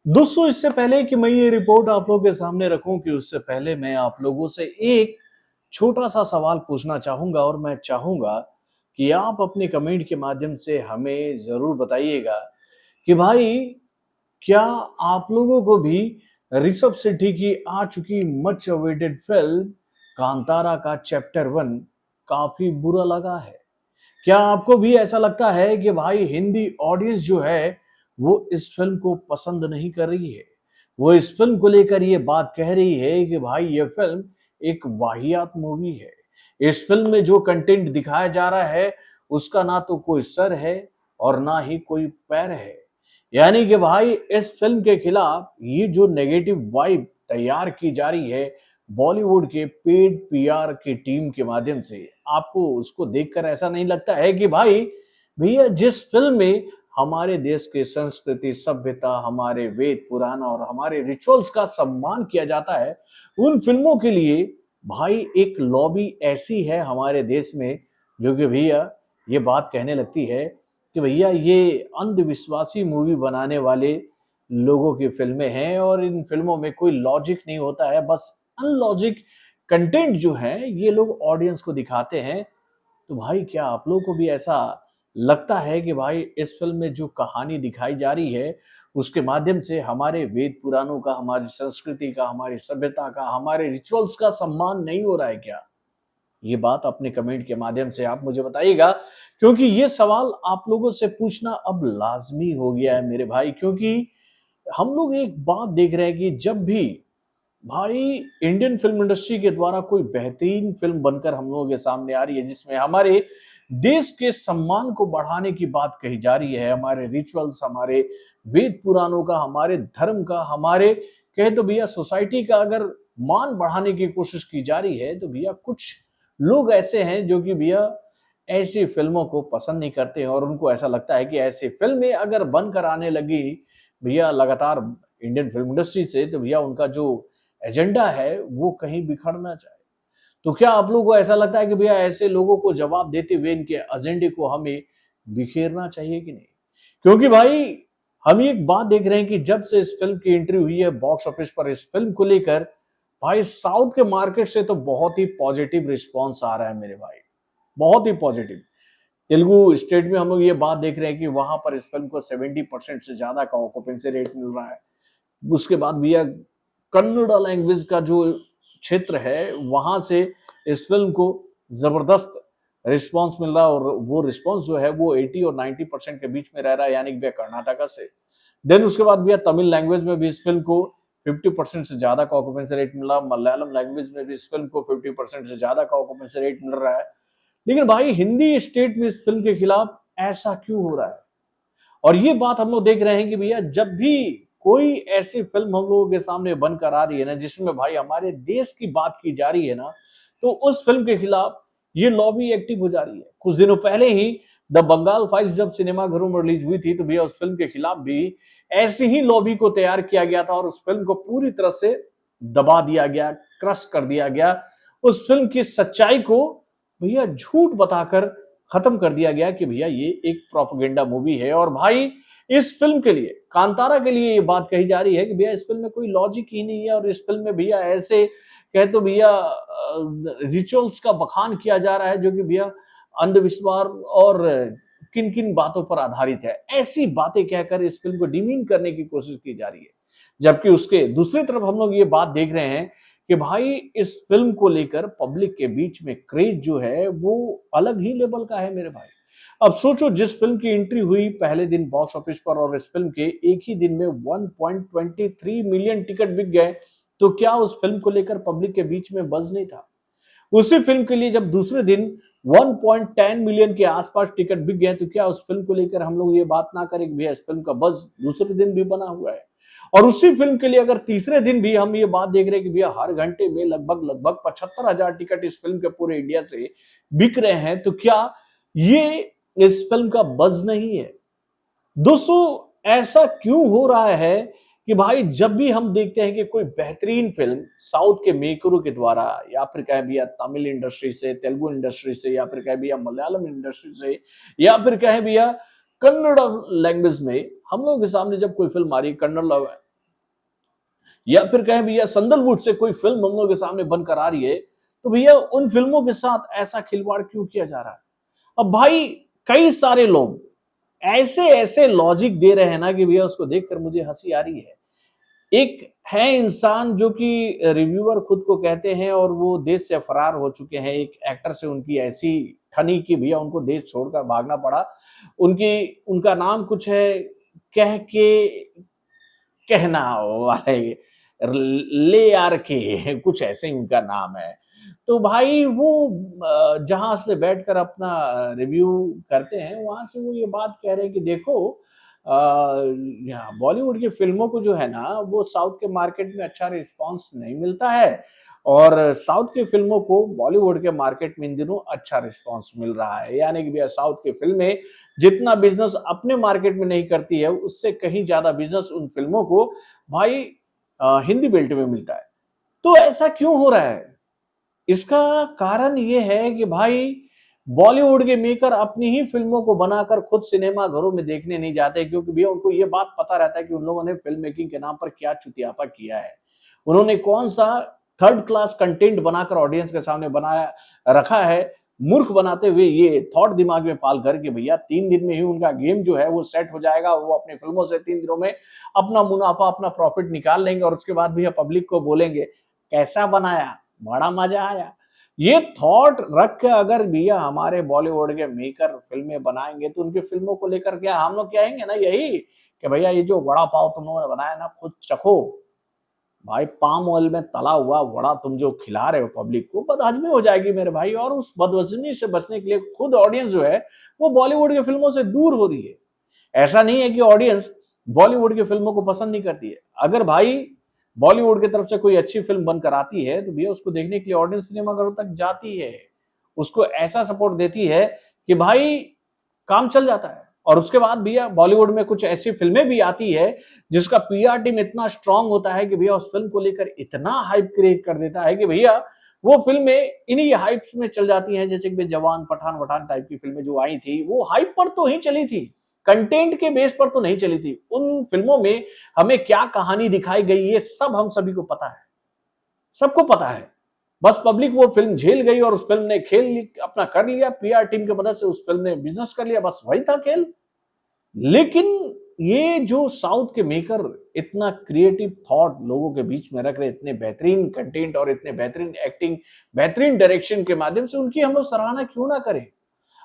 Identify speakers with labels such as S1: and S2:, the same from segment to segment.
S1: दोस्तों, इससे पहले कि मैं ये रिपोर्ट आप लोगों के सामने रखूं कि उससे पहले मैं आप लोगों से एक छोटा-सा सवाल पूछना चाहूँगा और मैं चाहूँगा कि आप अपने कमेंट के माध्यम से हमें ज़रूर बताइएगा कि भाई क्या आप लोगों को भी ऋषभ शेट्टी की आ चुकी मच अवेटेड फिल्म कांतारा का चैप्टर 1 काफ़ी बुरा लगा है? क्या आपको भी ऐसा लगता है कि भाई हिंदी ऑडियंस जो है वो इस फिल्म को पसंद नहीं कर रही है? वो इस फिल्म को लेकर ये बात कह रही है कि भाई ये फिल्म एक वाहियात मूवी है। इस फिल्म में जो कंटेंट दिखाया जा रहा है उसका ना तो कोई सर है और ना ही कोई पैर है। यानी कि भाई इस फिल्म के खिलाफ ये जो नेगेटिव वाइब तैयार की जा रही है बॉलीवुड के पेड पीआर की टीम के माध्यम से, आपको उसको देखकर ऐसा नहीं लगता है कि भाई भैया जिस फिल्म में हमारे देश के संस्कृति, सभ्यता, हमारे वेद पुराण और हमारे रिचुअल्स का सम्मान किया जाता है, उन फिल्मों के लिए भाई एक लॉबी ऐसी है हमारे देश में जो कि भैया ये बात कहने लगती है कि भैया ये अंधविश्वासी मूवी बनाने वाले लोगों की फिल्में हैं और इन फिल्मों में कोई लॉजिक नहीं होता है, बस अनलॉजिक कंटेंट जो है ये लोग ऑडियंस को दिखाते हैं। तो भाई क्या आप लोगों को भी ऐसा लगता है कि भाई इस फिल्म में जो कहानी दिखाई जा रही है उसके माध्यम से हमारे वेद पुराणों का, हमारी संस्कृति का, हमारी सभ्यता का, हमारे रिचुअल्स का सम्मान नहीं हो रहा है क्या? ये बात अपने कमेंट के माध्यम से आप मुझे बताइएगा, क्योंकि ये सवाल आप लोगों से पूछना अब लाजमी हो गया है मेरे भाई, क्योंकि हम लोग एक बात देख रहे हैं कि जब भी भाई इंडियन फिल्म इंडस्ट्री के द्वारा कोई बेहतरीन फिल्म बनकर हम लोगों के सामने आ रही है जिसमें हमारे देश के सम्मान को बढ़ाने की बात कही जा रही है, हमारे रिचुअल्स, हमारे वेद पुराणों का, हमारे धर्म का, हमारे कहे तो भैया सोसाइटी का अगर मान बढ़ाने की कोशिश की जा रही है, तो भैया कुछ लोग ऐसे हैं जो कि भैया ऐसी फिल्मों को पसंद नहीं करते हैं और उनको ऐसा लगता है कि ऐसी फिल्में अगर बनकर आने लगी भैया लगातार इंडियन फिल्म इंडस्ट्री से, तो भैया उनका जो एजेंडा है वो कहीं बिखरना चाहे। तो क्या आप लोगों को ऐसा लगता है कि भैया ऐसे लोगों को जवाब देते हुए इनके एजेंडे को हमें बिखेरना चाहिए कि नहीं? क्योंकि भाई हम एक बात देख रहे हैं कि जब से इस फिल्म की एंट्री हुई है बॉक्स ऑफिस पर इस फिल्म को लेकर, भाई साउथ के मार्केट से तो बहुत ही पॉजिटिव रिस्पॉन्स आ रहा है मेरे भाई, बहुत ही पॉजिटिव। तेलुगु स्टेट में हम लोग ये बात देख रहे हैं कि वहां पर इस फिल्म को 70% से ज्यादा का ऑक्यूपेंसी रेट मिल रहा है। उसके बाद भैया कन्नड़ा लैंग्वेज का जो क्षेत्र है वहां से इस फिल्म को जबरदस्त रिस्पांस मिल रहा है और वो रिस्पांस जो है वो 80 और 90% के बीच में रह रहा है, यानी कि भैया कर्नाटका से। देन उसके बाद भैया तमिल लैंग्वेज में भी इस फिल्म को 50% से ज्यादा का ऑक्यूपेंसी रेट मिल रहा है, मलयालम लैंग्वेज में भी इस फिल्म को 50% से ज्यादा का ऑक्यूपेंसी रेट मिल रहा है। लेकिन भाई हिंदी स्टेट में इस फिल्म के खिलाफ ऐसा क्यों हो रहा है? और ये बात हम लोग देख रहे हैं कि भैया जब भी कोई ऐसी फिल्म हम लोगों के सामने बनकर आ रही है ना जिसमें भाई हमारे देश की बात की जा रही है ना, तो उस फिल्म के खिलाफ ये लॉबी एक्टिव हो जा रही है। कुछ दिनों पहले ही द बंगाल फाइल्स जब सिनेमाघरों में रिलीज हुई थी, तो भैया उस फिल्म के खिलाफ भी ऐसी ही लॉबी को तैयार किया गया था और उस फिल्म को पूरी तरह से दबा दिया गया, क्रश कर दिया गया। उस फिल्म की सच्चाई को भैया झूठ बताकर खत्म कर दिया गया कि भैया ये एक प्रोपेगेंडा मूवी है। और भाई इस फिल्म के लिए, कांतारा के लिए ये बात कही जा रही है कि भैया इस फिल्म में कोई लॉजिक ही नहीं है और इस फिल्म में भैया ऐसे कहे तो भैया रिचुअल्स का बखान किया जा रहा है जो कि भैया अंधविश्वास और किन किन बातों पर आधारित है, ऐसी बातें कहकर इस फिल्म को डिमीन करने की कोशिश की जा रही है। जबकि उसके दूसरी तरफ हम लोग ये बात देख रहे हैं कि भाई इस फिल्म को लेकर पब्लिक के बीच में क्रेज जो है वो अलग ही लेवल का है मेरे भाई। अब सोचो जिस फिल्म की एंट्री हुई पहले दिन बॉक्स ऑफिस पर और इस फिल्म के एक ही दिन में 1.23 मिलियन टिकट बिक गए, तो क्या उस फिल्म को लेकर पब्लिक के बीच में बज़ नहीं था? उसी फिल्म के लिए जब दूसरे दिन 1.10 मिलियन के आसपास टिकट बिक गए, तो क्या उस फिल्म को लेकर हम लोग ये बात ना करें कि भैया इस फिल्म का बज़ दूसरे दिन भी बना हुआ है? और उसी फिल्म के लिए अगर तीसरे दिन भी हम ये बात देख रहे हैं कि भैया हर घंटे में लगभग लगभग 75,000 टिकट इस फिल्म के पूरे इंडिया से बिक रहे हैं, तो क्या ये इस फिल्म का बज़ नहीं है? दोस्तों ऐसा क्यों हो रहा है कि भाई जब भी हम देखते हैं कि कोई बेहतरीन फिल्म साउथ के मेकरों के द्वारा, या फिर कहे भैया तमिल इंडस्ट्री से, तेलुगु इंडस्ट्री से, या फिर कहे भैया मलयालम इंडस्ट्री से, या फिर कहे भैया कन्नड़ लैंग्वेज में हम लोगों के सामने जब कोई फिल्म आ रही है, कन्नड़ या फिर कहें भैया सैंडलवुड से कोई फिल्म हम लोग के सामने बनकर आ रही है, तो भैया उन फिल्मों के साथ ऐसा खिलवाड़ क्यों किया जा रहा है? अब भाई कई सारे लोग ऐसे ऐसे लॉजिक दे रहे हैं ना कि भैया उसको देखकर मुझे हंसी आ रही है। एक है इंसान जो कि रिव्यूअर खुद को कहते हैं और वो देश से फरार हो चुके हैं। एक एक्टर से उनकी ऐसी ठनी कि भैया उनको देश छोड़कर भागना पड़ा। उनका नाम कुछ है, कह के कहना वाले, ले आर के कुछ ऐसे ही उनका नाम है। तो भाई वो जहां से बैठकर अपना रिव्यू करते हैं, वहां से वो ये बात कह रहे हैं कि देखो यहाँ बॉलीवुड की फिल्मों को जो है ना, वो साउथ के मार्केट में अच्छा रिस्पांस नहीं मिलता है, और साउथ की फिल्मों को बॉलीवुड के मार्केट में इन दिनों अच्छा रिस्पांस मिल रहा है। यानी कि भैया साउथ की फिल्में जितना बिजनेस अपने मार्केट में नहीं करती है, उससे कहीं ज्यादा बिजनेस उन फिल्मों को भाई हिंदी बेल्ट में मिलता है। तो ऐसा क्यों हो रहा है? इसका कारण ये है कि भाई बॉलीवुड के मेकर अपनी ही फिल्मों को बनाकर खुद सिनेमा घरों में देखने नहीं जाते, क्योंकि भैया उनको ये बात पता रहता है कि उन लोगों ने फिल्म मेकिंग के नाम पर क्या चुतियापा किया है। उन्होंने कौन सा थर्ड क्लास कंटेंट बनाकर ऑडियंस के सामने बनाया रखा है, मूर्ख बनाते हुए ये थॉट दिमाग में पाल कर के भैया 3 दिन में ही उनका गेम जो है वो सेट हो जाएगा। वो अपनी फिल्मों से 3 दिनों में अपना मुनाफा, अपना प्रॉफिट निकाल लेंगे, और उसके बाद भैया पब्लिक को बोलेंगे कैसा बनाया, बड़ा मजा आया। ये थॉट रख के अगर भैया हमारे बॉलीवुड के मेकर फिल्में बनाएंगे, तो उनकी फिल्मों को लेकर क्या हम लोग कहेंगे ना यही कि भैया ये जो वड़ा पाव तुम लोगों ने बनाया ना, खुद चखो भाई, पाम ऑयल में तला हुआ वड़ा तुम जो खिला रहे हो पब्लिक को, बदहजमी हो जाएगी मेरे भाई। और उस बदहजमी से बचने के लिए खुद ऑडियंस जो है वो बॉलीवुड की फिल्मों से दूर हो रही है। ऐसा नहीं है कि ऑडियंस बॉलीवुड की फिल्मों को पसंद नहीं करती है। अगर भाई बॉलीवुड की तरफ से कोई अच्छी फिल्म बनकर आती है, तो भैया उसको देखने के लिए ऑडियंस सिनेमाघरों तक जाती है, उसको ऐसा सपोर्ट देती है कि भाई काम चल जाता है। और उसके बाद भैया बॉलीवुड में कुछ ऐसी फिल्में भी आती है जिसका पीआर टीम इतना स्ट्रांग होता है कि भैया उस फिल्म को लेकर इतना हाइप क्रिएट कर देता है कि भैया वो फिल्में इन्हीं हाइप्स में चल जाती हैं। जैसे कि जवान, पठान वठान टाइप की फिल्में जो आई थी, वो हाइप पर तो ही चली थी, कंटेंट के बेस पर तो नहीं चली थी। उन फिल्मों में हमें क्या कहानी दिखाई गई, ये सब हम सभी को पता है, सबको पता है। बस पब्लिक वो फिल्म झेल गई और उस फिल्म ने अपना कर लिया, पीआर टीम की मदद से उस फिल्म ने बिजनेस कर लिया, बस वही था खेल। लेकिन ये जो साउथ के मेकर इतना क्रिएटिव थॉट लोगों के बीच में रख रहे, इतने बेहतरीन कंटेंट और इतने बेहतरीन एक्टिंग, बेहतरीन डायरेक्शन के माध्यम से, उनकी हम लोग सराहना क्यों ना करें।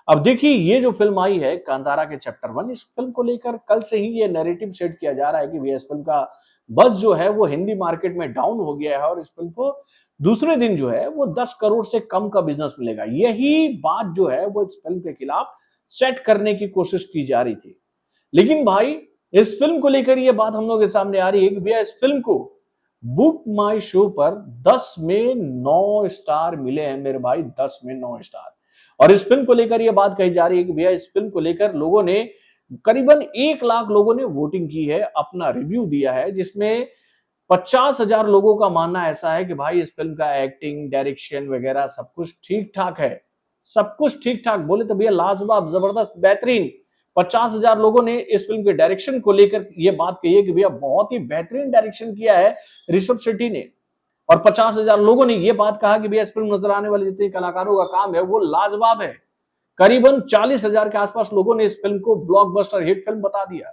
S1: अब देखिए ये जो फिल्म आई है कांतारा के चैप्टर 1, इस फिल्म को लेकर कल से ही ये नैरेटिव सेट किया जा रहा है कि भैया इस फिल्म का बज़ जो है वो हिंदी मार्केट में डाउन हो गया है, और इस फिल्म को दूसरे दिन जो है वो 10 करोड़ से कम का बिजनेस मिलेगा। यही बात जो है वो इस फिल्म के खिलाफ सेट करने की कोशिश की जा रही थी। लेकिन भाई इस फिल्म को लेकर ये बात हम लोग के सामने आ रही है कि भैया इस फिल्म को बुक माई शो पर 10 में 9 स्टार मिले हैं मेरे भाई, 10 में 9 स्टार। और इस फिल्म को लेकर यह बात कही जा रही है कि भैया इस फिल्म को लेकर लोगों ने करीबन 1 लाख लोगों ने वोटिंग की है, अपना रिव्यू दिया है, जिसमें 50,000 लोगों का मानना ऐसा है कि भाई इस फिल्म का एक्टिंग, डायरेक्शन वगैरह सब कुछ ठीक ठाक है। सब कुछ ठीक ठाक बोले तो भैया लाजवाब, जबरदस्त, बेहतरीन। 50,000 लोगों ने इस फिल्म के डायरेक्शन को लेकर यह बात कही है कि भैया बहुत ही बेहतरीन डायरेक्शन किया है ऋषभ शेट्टी ने। और 50,000 लोगों ने यह बात कहा कि भैया इस फिल्म नजर आने वाले जितने कलाकारों का काम है वो लाजवाब है। करीबन 40,000 के आसपास लोगों ने इस फिल्म को ब्लॉकबस्टर हिट फिल्म बता दिया।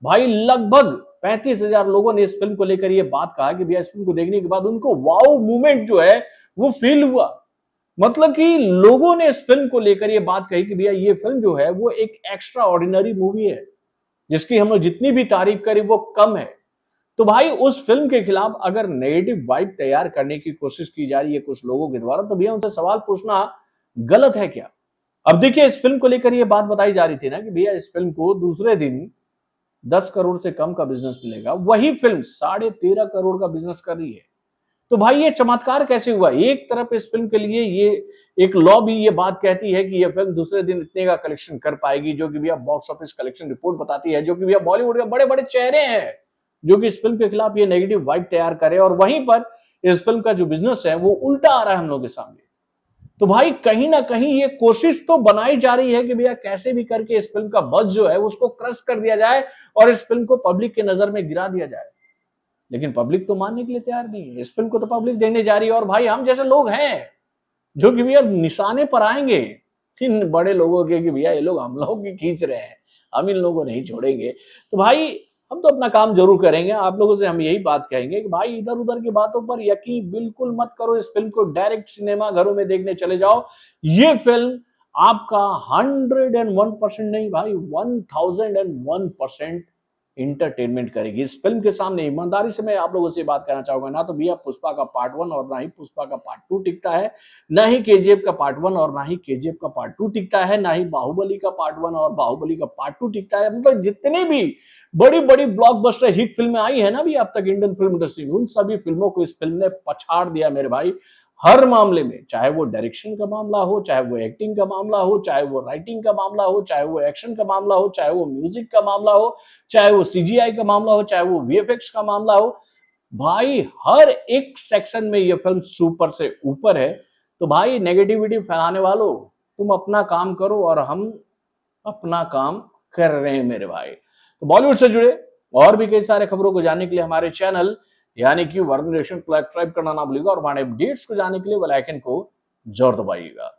S1: भाई लगभग 35,000 लोगों ने इस फिल्म को लेकर यह बात कहा कि भैया इस फिल्म को देखने के बाद उनको वाओ मूवमेंट जो है वो फील हुआ। मतलब कि लोगों ने इस फिल्म को लेकर यह बात कही कि भैया ये फिल्म जो है वो एक एक्स्ट्रा ऑर्डिनरी मूवी है, जिसकी हम लोग जितनी भी तारीफ करें वो कम है। तो भाई उस फिल्म के खिलाफ अगर नेगेटिव वाइब तैयार करने की कोशिश की जा रही है कुछ लोगों के द्वारा, तो भैया उनसे सवाल पूछना गलत है क्या? अब देखिए इस फिल्म को लेकर यह बात बताई जा रही थी ना कि भैया इस फिल्म को दूसरे दिन 10 करोड़ से कम का बिजनेस मिलेगा, वही फिल्म 13.5 करोड़ का बिजनेस कर रही है। तो भाई ये चमत्कार कैसे हुआ? एक तरफ इस फिल्म के लिए ये एक लॉ भी ये बात कहती है कि ये फिल्म दूसरे दिन इतने का कलेक्शन कर पाएगी, जो कि भैया बॉक्स ऑफिस कलेक्शन रिपोर्ट बताती है, जो कि भैया बॉलीवुड के बड़े बड़े चेहरे हैं जो कि इस फिल्म के खिलाफ ये नेगेटिव वाइब तैयार करे, और वहीं पर इस फिल्म का जो बिजनेस है वो उल्टा आ रहा है हम लोग के सामने। तो भाई कहीं ना कहीं ये कोशिश तो बनाई जा रही है कि भैया कैसे भी करके इस फिल्म का बज़ जो है उसको क्रश कर दिया जाए और इस फिल्म को पब्लिक के नजर में गिरा दिया जाए। लेकिन पब्लिक तो मानने के लिए तैयार नहीं है। इस फिल्म को तो पब्लिक देखने जा रही है और भाई हम जैसे लोग हैं जो कि भैया निशाने पर आएंगे इन बड़े लोगों के कि भैया ये लोग हम लोग की खींच रहे हैं, हम इन लोगों को नहीं छोड़ेंगे। तो भाई हम तो अपना काम जरूर करेंगे। आप लोगों से हम यही बात कहेंगे कि भाई इधर उधर की बातों पर यकीन बिल्कुल मत करो। इस फिल्म को डायरेक्ट सिनेमा घरों में देखने चले जाओ। ये फिल्म आपका 101% नहीं भाई 1001% इंटरटेनमेंट करेगी। इस फिल्म के सामने ईमानदारी से मैं आप लोगों से बात करना चाहूंगा, ना तो भैया पुष्पा का पार्ट 1 और ना ही पुष्पा का पार्ट 2 टिकता है, ना ही केजीएफ का पार्ट 1 और ना ही केजीएफ का पार्ट 2 टिकता है, ना ही बाहुबली का पार्ट 1 और बाहुबली का पार्ट 2 टिकता है। मतलब जितने भी बड़ी बड़ी ब्लॉकबस्टर हिट फिल्में आई है ना भी अब तक इंडियन फिल्म इंडस्ट्री में, उन सभी फिल्मों को इस फिल्म ने पछाड़ दिया मेरे भाई। हर मामले में, चाहे वो डायरेक्शन का मामला हो, चाहे वो एक्टिंग का मामला हो, चाहे वो राइटिंग का मामला हो, चाहे वो एक्शन का मामला हो, चाहे वो म्यूजिक का मामला हो, चाहे वो सीजीआई का मामला हो, चाहे वो वीएफएक्स का मामला हो, भाई हर एक सेक्शन में ये फिल्म सुपर से ऊपर है। तो भाई नेगेटिविटी फैलाने वालों, तुम अपना काम करो और हम अपना काम कर रहे हैं मेरे भाई। तो बॉलीवुड से जुड़े और भी कई सारे खबरों को जानने के लिए हमारे चैनल यानी कि वर्धन रिएक्शन को सब्सक्राइब करना ना भूलिएगा और हमारे अपडेट्स को जानने के लिए बेल आइकन को जरूर दबाइएगा।